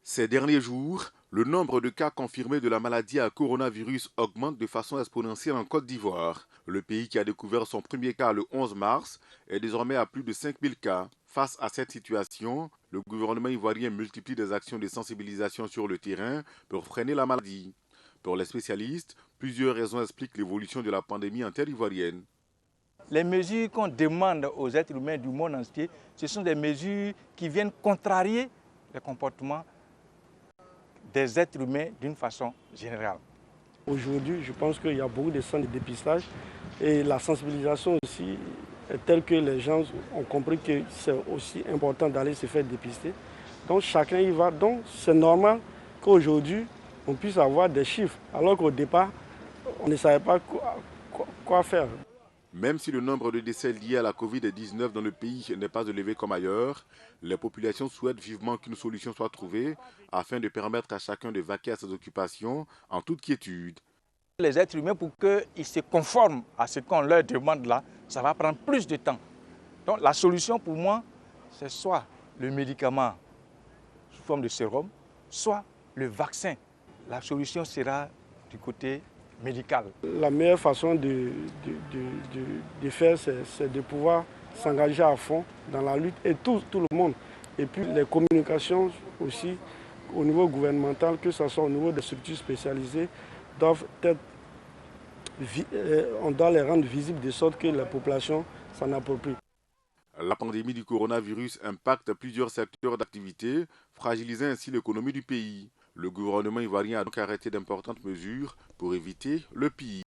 Ces derniers jours, le nombre de cas confirmés de la maladie à coronavirus augmente de façon exponentielle en Côte d'Ivoire. Le pays qui a découvert son premier cas le 11 mars est désormais à plus de 5000 cas. Face à cette situation, le gouvernement ivoirien multiplie des actions de sensibilisation sur le terrain pour freiner la maladie. Pour les spécialistes, plusieurs raisons expliquent l'évolution de la pandémie en terre ivoirienne. Les mesures qu'on demande aux êtres humains du monde entier, ce sont des mesures qui viennent contrarier les comportements des êtres humains d'une façon générale. Aujourd'hui, je pense qu'il y a beaucoup de centres de dépistage et la sensibilisation aussi est telle que les gens ont compris que c'est aussi important d'aller se faire dépister. Donc chacun y va. Donc c'est normal qu'aujourd'hui, on puisse avoir des chiffres, alors qu'au départ, on ne savait pas quoi faire. Même si le nombre de décès liés à la Covid-19 dans le pays n'est pas élevé comme ailleurs, les populations souhaitent vivement qu'une solution soit trouvée afin de permettre à chacun de vaquer à ses occupations en toute quiétude. Les êtres humains, pour qu'ils se conforment à ce qu'on leur demande là, ça va prendre plus de temps. Donc la solution pour moi, c'est soit le médicament sous forme de sérum, soit le vaccin. La solution sera du côté médical. La meilleure façon de faire, c'est de pouvoir s'engager à fond dans la lutte, et tout le monde. Et puis les communications aussi au niveau gouvernemental, que ce soit au niveau des structures spécialisées, on doit les rendre visibles de sorte que la population s'en approprie. La pandémie du coronavirus impacte plusieurs secteurs d'activité, fragilisant ainsi l'économie du pays. Le gouvernement ivoirien a donc arrêté d'importantes mesures pour éviter le pire.